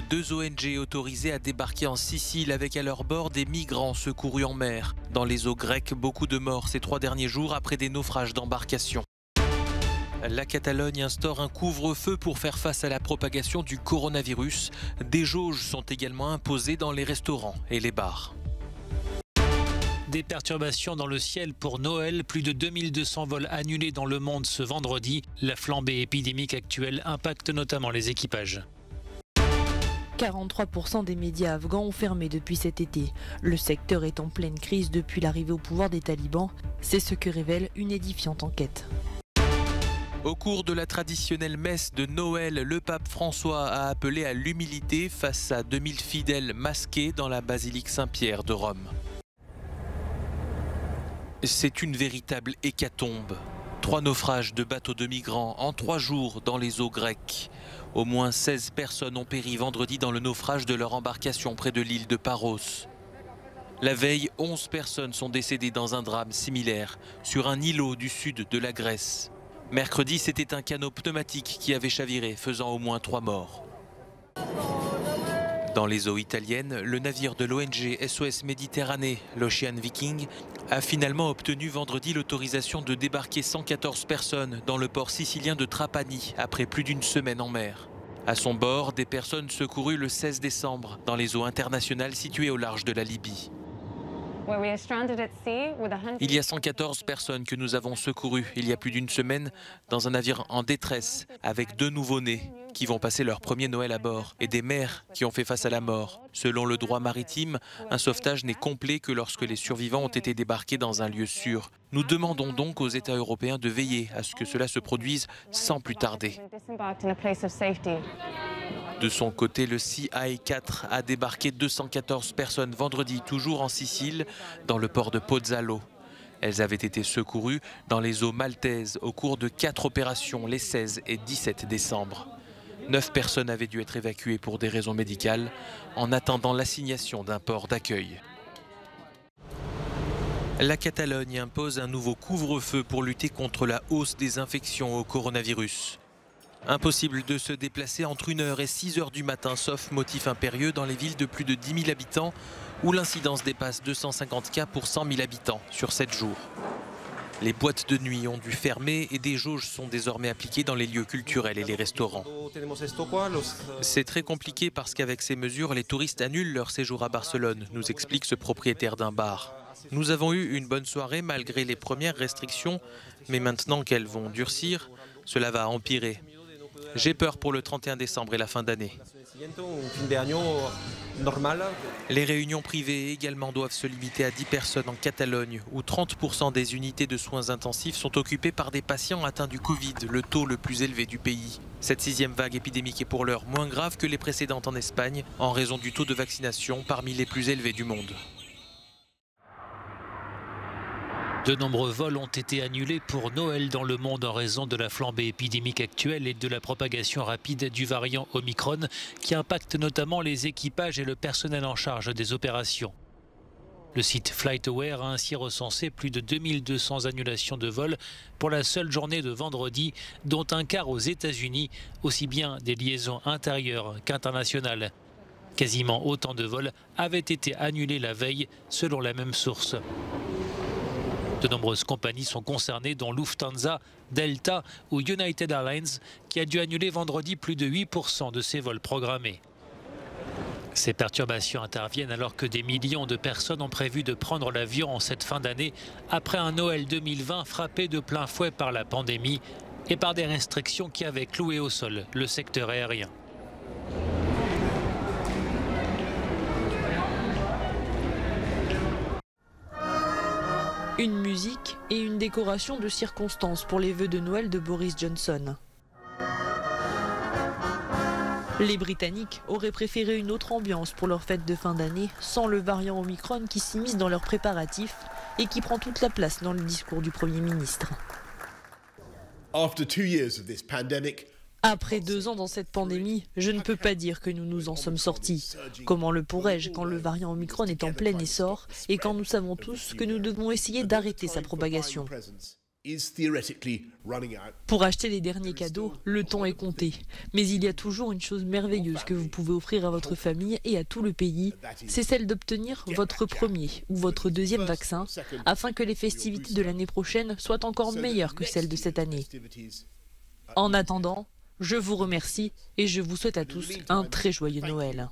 2 ONG autorisées à débarquer en Sicile avec à leur bord des migrants secourus en mer. Dans les eaux grecques, beaucoup de morts ces 3 derniers jours après des naufrages d'embarcations. La Catalogne instaure un couvre-feu pour faire face à la propagation du coronavirus. Des jauges sont également imposées dans les restaurants et les bars. Des perturbations dans le ciel pour Noël, plus de 2200 vols annulés dans le monde ce vendredi. La flambée épidémique actuelle impacte notamment les équipages. 43% des médias afghans ont fermé depuis cet été. Le secteur est en pleine crise depuis l'arrivée au pouvoir des talibans. C'est ce que révèle une édifiante enquête. Au cours de la traditionnelle messe de Noël, le pape François a appelé à l'humilité face à 2000 fidèles masqués dans la basilique Saint-Pierre de Rome. C'est une véritable hécatombe. 3 naufrages de bateaux de migrants en 3 jours dans les eaux grecques. Au moins 16 personnes ont péri vendredi dans le naufrage de leur embarcation près de l'île de Paros. La veille, 11 personnes sont décédées dans un drame similaire sur un îlot du sud de la Grèce. Mercredi, c'était un canot pneumatique qui avait chaviré, faisant au moins 3 morts. Dans les eaux italiennes, le navire de l'ONG SOS Méditerranée, l'Ocean Viking, a finalement obtenu vendredi l'autorisation de débarquer 114 personnes dans le port sicilien de Trapani après plus d'une semaine en mer. À son bord, des personnes secourues le 16 décembre dans les eaux internationales situées au large de la Libye. Il y a 114 personnes que nous avons secourues il y a plus d'une semaine dans un navire en détresse avec 2 nouveau-nés qui vont passer leur premier Noël à bord et des mères qui ont fait face à la mort. Selon le droit maritime, un sauvetage n'est complet que lorsque les survivants ont été débarqués dans un lieu sûr. Nous demandons donc aux États européens de veiller à ce que cela se produise sans plus tarder. De son côté, le Sea Eye 4 a débarqué 214 personnes vendredi, toujours en Sicile, dans le port de Pozzallo. Elles avaient été secourues dans les eaux maltaises au cours de 4 opérations les 16 et 17 décembre. 9 personnes avaient dû être évacuées pour des raisons médicales en attendant l'assignation d'un port d'accueil. La Catalogne impose un nouveau couvre-feu pour lutter contre la hausse des infections au coronavirus. Impossible de se déplacer entre 1h et 6h du matin, sauf motif impérieux, dans les villes de plus de 10 000 habitants où l'incidence dépasse 250 cas pour 100 000 habitants sur 7 jours. Les boîtes de nuit ont dû fermer et des jauges sont désormais appliquées dans les lieux culturels et les restaurants. C'est très compliqué parce qu'avec ces mesures, les touristes annulent leur séjour à Barcelone, nous explique ce propriétaire d'un bar. Nous avons eu une bonne soirée malgré les premières restrictions, mais maintenant qu'elles vont durcir, cela va empirer. J'ai peur pour le 31 décembre et la fin d'année. Les réunions privées également doivent se limiter à 10 personnes en Catalogne, où 30% des unités de soins intensifs sont occupées par des patients atteints du Covid, le taux le plus élevé du pays. Cette 6e vague épidémique est pour l'heure moins grave que les précédentes en Espagne, en raison du taux de vaccination parmi les plus élevés du monde. De nombreux vols ont été annulés pour Noël dans le monde en raison de la flambée épidémique actuelle et de la propagation rapide du variant Omicron qui impacte notamment les équipages et le personnel en charge des opérations. Le site FlightAware a ainsi recensé plus de 2200 annulations de vols pour la seule journée de vendredi, dont un quart aux États-Unis, aussi bien des liaisons intérieures qu'internationales. Quasiment autant de vols avaient été annulés la veille, selon la même source. De nombreuses compagnies sont concernées, dont Lufthansa, Delta ou United Airlines, qui a dû annuler vendredi plus de 8% de ses vols programmés. Ces perturbations interviennent alors que des millions de personnes ont prévu de prendre l'avion en cette fin d'année, après un Noël 2020 frappé de plein fouet par la pandémie et par des restrictions qui avaient cloué au sol le secteur aérien. Une musique et une décoration de circonstance pour les vœux de Noël de Boris Johnson. Les Britanniques auraient préféré une autre ambiance pour leur fête de fin d'année, sans le variant Omicron qui s'immisce dans leurs préparatifs et qui prend toute la place dans le discours du Premier ministre. Après 2 ans dans cette pandémie, je ne peux pas dire que nous nous en sommes sortis. Comment le pourrais-je quand le variant Omicron est en plein essor et quand nous savons tous que nous devons essayer d'arrêter sa propagation ? Pour acheter les derniers cadeaux, le temps est compté. Mais il y a toujours une chose merveilleuse que vous pouvez offrir à votre famille et à tout le pays, c'est celle d'obtenir votre premier ou votre deuxième vaccin, afin que les festivités de l'année prochaine soient encore meilleures que celles de cette année. En attendant, je vous remercie et je vous souhaite à tous un très joyeux Noël.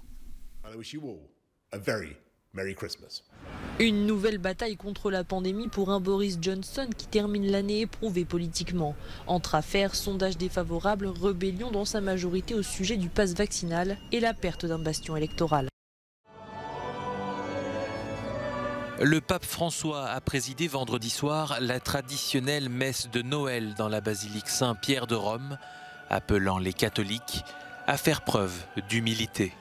Une nouvelle bataille contre la pandémie pour un Boris Johnson qui termine l'année éprouvé politiquement. Entre affaires, sondages défavorables, rébellion dans sa majorité au sujet du pass vaccinal et la perte d'un bastion électoral. Le pape François a présidé vendredi soir la traditionnelle messe de Noël dans la basilique Saint-Pierre de Rome, appelant les catholiques à faire preuve d'humilité.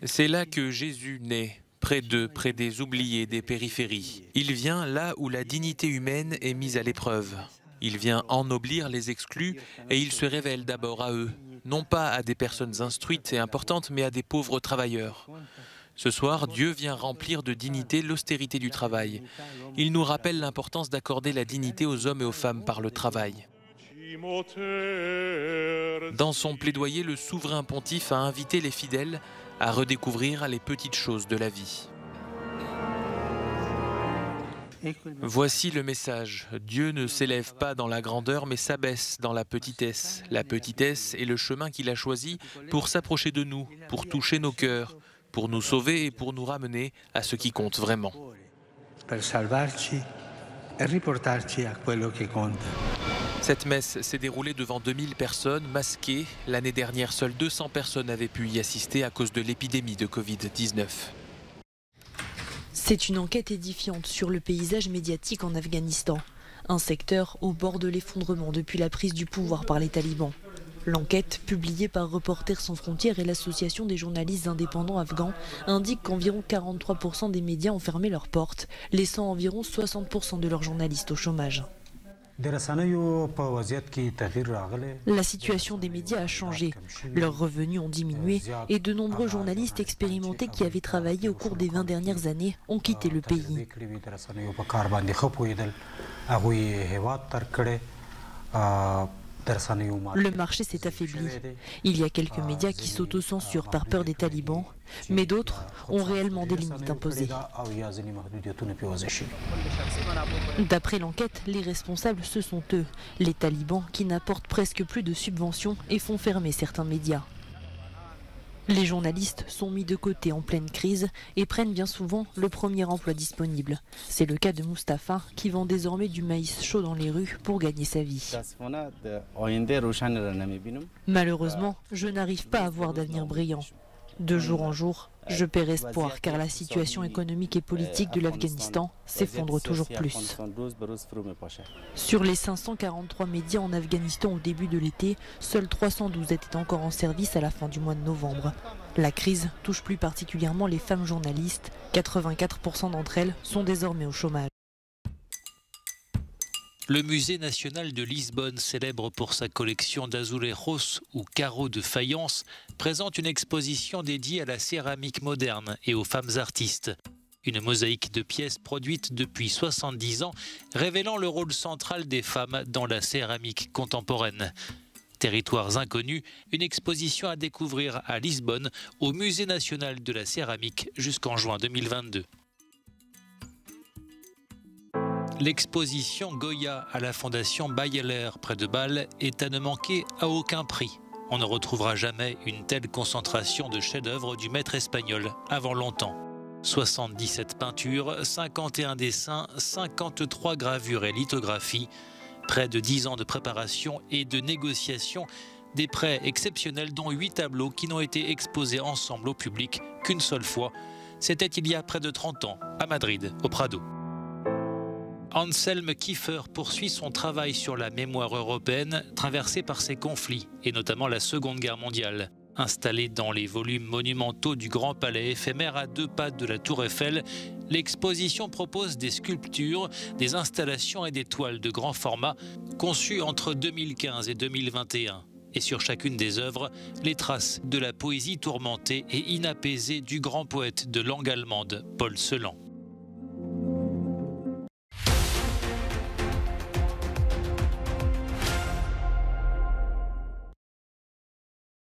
C'est là que Jésus naît, près d'eux, près des oubliés, des périphéries. Il vient là où la dignité humaine est mise à l'épreuve. Il vient ennoblir les exclus et il se révèle d'abord à eux, non pas à des personnes instruites et importantes, mais à des pauvres travailleurs. Ce soir, Dieu vient remplir de dignité l'austérité du travail. Il nous rappelle l'importance d'accorder la dignité aux hommes et aux femmes par le travail. Dans son plaidoyer, le souverain pontife a invité les fidèles à redécouvrir les petites choses de la vie. Voici le message. Dieu ne s'élève pas dans la grandeur, mais s'abaisse dans la petitesse. La petitesse est le chemin qu'il a choisi pour s'approcher de nous, pour toucher nos cœurs, pour nous sauver et pour nous ramener à ce qui compte vraiment. Cette messe s'est déroulée devant 2000 personnes masquées. L'année dernière, seules 200 personnes avaient pu y assister à cause de l'épidémie de Covid-19. C'est une enquête édifiante sur le paysage médiatique en Afghanistan, un secteur au bord de l'effondrement depuis la prise du pouvoir par les talibans. L'enquête, publiée par Reporters sans frontières et l'association des journalistes indépendants afghans, indique qu'environ 43% des médias ont fermé leurs portes, laissant environ 60% de leurs journalistes au chômage. La situation des médias a changé. Leurs revenus ont diminué et de nombreux journalistes expérimentés qui avaient travaillé au cours des 20 dernières années ont quitté le pays. Le marché s'est affaibli. Il y a quelques médias qui s'autocensurent par peur des talibans, mais d'autres ont réellement des limites imposées. D'après l'enquête, les responsables, ce sont eux, les talibans, qui n'apportent presque plus de subventions et font fermer certains médias. Les journalistes sont mis de côté en pleine crise et prennent bien souvent le premier emploi disponible. C'est le cas de Mustapha qui vend désormais du maïs chaud dans les rues pour gagner sa vie. Malheureusement, je n'arrive pas à voir d'avenir brillant. De jour en jour, je perds espoir car la situation économique et politique de l'Afghanistan s'effondre toujours plus. Sur les 543 médias en Afghanistan au début de l'été, seuls 312 étaient encore en service à la fin du mois de novembre. La crise touche plus particulièrement les femmes journalistes. 84% d'entre elles sont désormais au chômage. Le musée national de Lisbonne, célèbre pour sa collection d'azulejos ou carreaux de faïence, présente une exposition dédiée à la céramique moderne et aux femmes artistes. Une mosaïque de pièces produites depuis 70 ans, révélant le rôle central des femmes dans la céramique contemporaine. Territoires inconnus, une exposition à découvrir à Lisbonne, au musée national de la céramique jusqu'en juin 2022. L'exposition Goya à la fondation Bayeler près de Bâle est à ne manquer à aucun prix. On ne retrouvera jamais une telle concentration de chefs-d'œuvre du maître espagnol avant longtemps. 77 peintures, 51 dessins, 53 gravures et lithographies, près de 10 ans de préparation et de négociation, des prêts exceptionnels dont 8 tableaux qui n'ont été exposés ensemble au public qu'une seule fois. C'était il y a près de 30 ans, à Madrid, au Prado. Anselm Kiefer poursuit son travail sur la mémoire européenne traversée par ses conflits, et notamment la Seconde Guerre mondiale. Installé dans les volumes monumentaux du Grand Palais éphémère à 2 pas de la Tour Eiffel, l'exposition propose des sculptures, des installations et des toiles de grand format conçues entre 2015 et 2021. Et sur chacune des œuvres, les traces de la poésie tourmentée et inapaisée du grand poète de langue allemande, Paul Celan.